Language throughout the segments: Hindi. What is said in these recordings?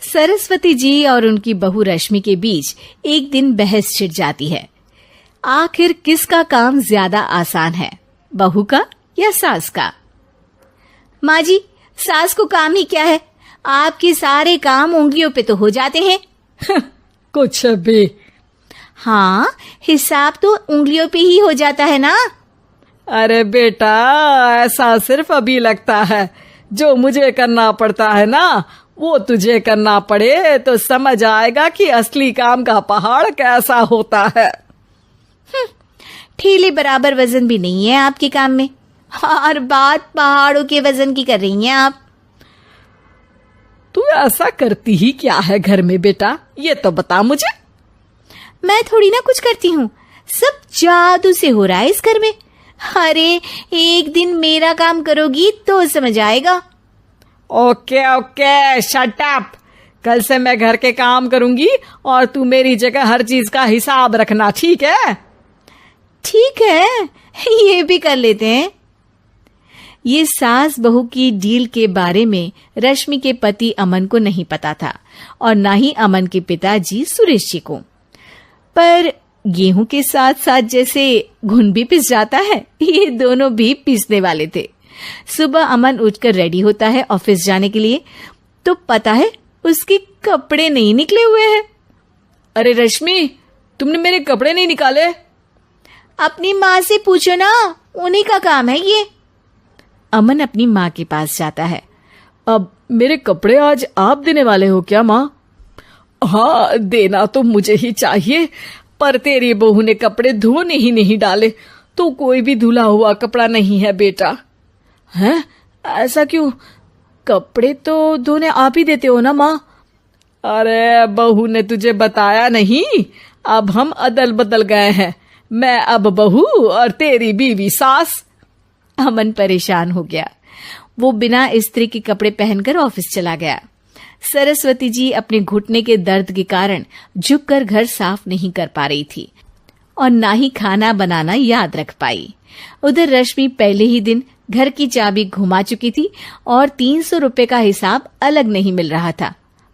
सरस्वती जी और उनकी बहू रश्मि के बीच एक दिन बहस छिड़ जाती है। आखिर किसका काम ज्यादा आसान है, बहू का या सास का? माँ जी, सास को काम ही क्या है, आपके सारे काम उंगलियों पे तो हो जाते हैं। कुछ भी। हाँ, हिसाब तो उंगलियों पे ही हो जाता है ना। अरे बेटा, ऐसा सिर्फ अभी लगता है। जो मुझे करना पड़ता है ना, वो तुझे करना पड़े तो समझ आएगा कि असली काम का पहाड़ कैसा होता है। ठेले बराबर वजन भी नहीं है आपके काम में, और बात पहाड़ों के वजन की कर रही हैं आप। तू ऐसा करती ही क्या है घर में बेटा, ये तो बता मुझे। मैं थोड़ी ना कुछ करती हूँ, सब जादू से हो रहा है इस घर में। अरे एक दिन मेरा काम करोगी तो समझ आएगा। Okay okay, shut up. कल से मैं घर के काम करूंगी और तू मेरी जगह हर चीज का हिसाब रखना, ठीक है? ठीक है, ये भी कर लेते हैं। ये सास बहू की डील के बारे में रश्मि के पति अमन को नहीं पता था और ना ही अमन के पिताजी सुरेश जी को। पर गेहूं के साथ साथ जैसे घुन भी पिस जाता है, ये दोनों भी पिसने वाले थे। सुबह अमन उठकर रेडी होता है ऑफिस जाने के लिए, तो पता है उसके कपड़े नहीं निकले हुए हैं। अरे रश्मि, तुमने मेरे कपड़े नहीं निकाले? अपनी माँ से पूछो ना, उन्हीं का काम है ये। अमन अपनी माँ के पास जाता है। अब मेरे कपड़े आज आप देने वाले हो क्या माँ? हाँ, देना तो मुझे ही चाहिए, पर तेरी बहू ने कपड़े धोने ही नहीं डाले, तो कोई भी धुला हुआ कपड़ा नहीं है बेटा। हैं? ऐसा क्यों? कपड़े तो धोने आप ही देते हो ना माँ? अरे बहू ने तुझे बताया नहीं, अब हम अदल बदल गए हैं। मैं अब बहू और तेरी बीवी सास। अमन परेशान हो गया। वो बिना इस्त्री के कपड़े पहनकर ऑफिस चला गया। सरस्वती जी अपने घुटने के दर्द के कारण झुककर घर साफ नहीं कर पा रही थी और ना ही खाना बनाना याद रख पाई। उधर रश्मि पहले ही दिन घर की चाबी घुमा चुकी थी और 300 रुपए का हिसाब अलग नहीं मिल रहा था।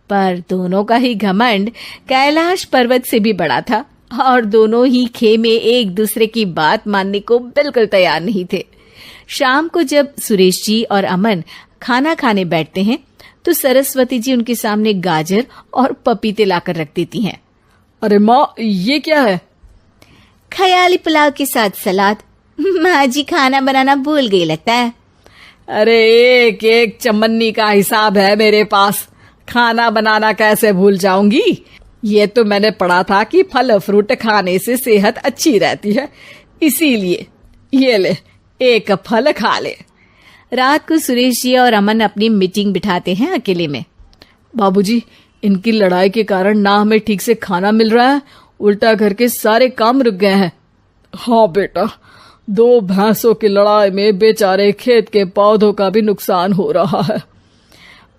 पर दोनों का ही घमंड कैलाश पर्वत से भी बड़ा था और दोनों ही खेमे एक दूसरे की बात मानने को बिल्कुल तैयार नहीं थे। शाम को जब सुरेश जी और अमन खाना खाने बैठते हैं तो सरस्वती जी उनके सामने गाजर और पपीते लाकर रख देती हैं। अरे माँ, ये क्या है? ख्याली पुलाव के साथ सलाद। माँ जी खाना बनाना भूल गई लगता है। अरे एक एक चमन्नी का हिसाब है मेरे पास, खाना बनाना कैसे भूल जाऊंगी? ये तो मैंने पढ़ा था कि फल फ्रूट खाने से सेहत अच्छी रहती है, इसीलिए ये ले, एक फल खा ले। रात को सुरेश जी और अमन अपनी मीटिंग बिठाते हैं अकेले में। बाबूजी, इनकी लड़ाई के कारण ना हमें ठीक से खाना मिल रहा है, उल्टा घर के सारे काम रुक गए हैं। हाँ बेटा, 2 भैंसों की लड़ाई में बेचारे खेत के पौधों का भी नुकसान हो रहा है।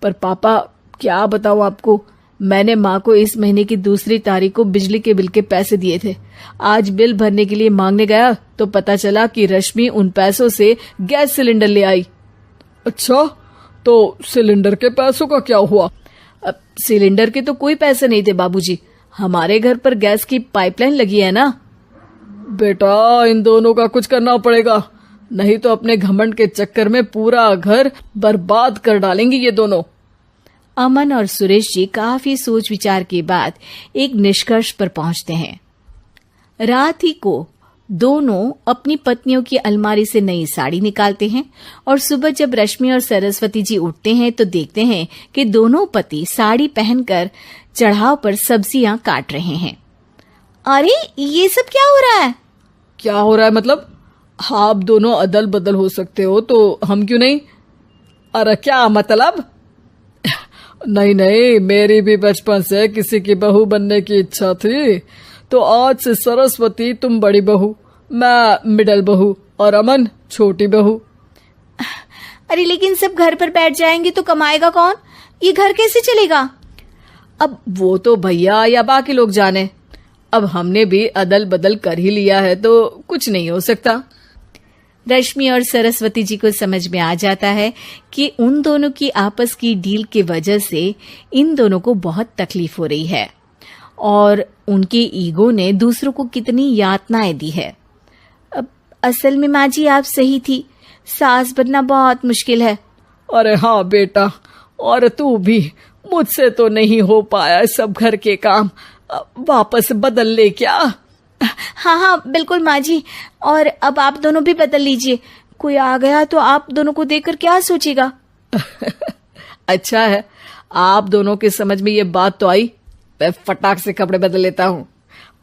पर पापा, क्या बताऊं आपको, मैंने माँ को इस महीने की 2 तारीख को बिजली के बिल के पैसे दिए थे। आज बिल भरने के लिए मांगने गया तो पता चला कि रश्मि उन पैसों से गैस सिलेंडर ले आई। अच्छा, तो सिलेंडर के पैसों का क्या हुआ? अब सिलेंडर के तो कोई पैसे नहीं थे बाबूजी, हमारे घर पर गैस की पाइपलाइन लगी है ना। बेटा, इन दोनों का कुछ करना पड़ेगा, नहीं तो अपने घमंड के चक्कर में पूरा घर बर्बाद कर डालेंगी ये दोनों। अमन और सुरेश जी काफी सोच विचार के बाद एक निष्कर्ष पर पहुंचते हैं। रात ही को दोनों अपनी पत्नियों की अलमारी से नई साड़ी निकालते हैं और सुबह जब रश्मि और सरस्वती जी उठते हैं तो देखते हैं कि दोनों पति साड़ी पहनकर चढ़ाव पर सब्जियां काट रहे हैं। अरे ये सब क्या हो रहा है? क्या हो रहा है मतलब? आप दोनों अदल बदल हो सकते हो तो हम क्यों नहीं? अरे क्या मतलब? नहीं नहीं, मेरी भी बचपन से किसी की बहू बनने की इच्छा थी, तो आज से सरस्वती तुम बड़ी बहू, मैं मिडल बहू और अमन छोटी बहू। अरे लेकिन सब घर पर बैठ जाएंगे तो कमाएगा कौन? ये घर कैसे चलेगा? अब वो तो भैया या बाकी लोग जाने, अब हमने भी अदल बदल कर ही लिया है तो कुछ नहीं हो सकता। रश्मि और सरस्वती जी को समझ में आ जाता है कि उन दोनों की आपस की डील के वजह से इन दोनों को बहुत तकलीफ हो रही है और उनके ईगो ने दूसरों को कितनी यातनाएं दी है। अब असल में माँ जी आप सही थी, सास बनना बहुत मुश्किल है। अरे हाँ बेटा, और तू भी, मुझसे तो नहीं हो पाया सब घर के काम, वापस बदल ले क्या? हाँ हाँ बिल्कुल माँ जी, और अब आप दोनों भी बदल लीजिए, कोई आ गया तो आप दोनों को देखकर क्या सोचेगा। अच्छा है, आप दोनों के समझ में ये बात तो आई, मैं फटाक से कपड़े बदल लेता हूँ।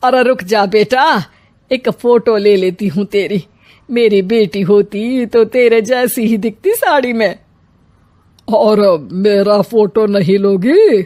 अरे रुक जा बेटा, एक फोटो ले लेती हूँ तेरी, मेरी बेटी होती तो तेरे जैसी ही दिखती साड़ी में। और मेरा फोटो नहीं लोगी?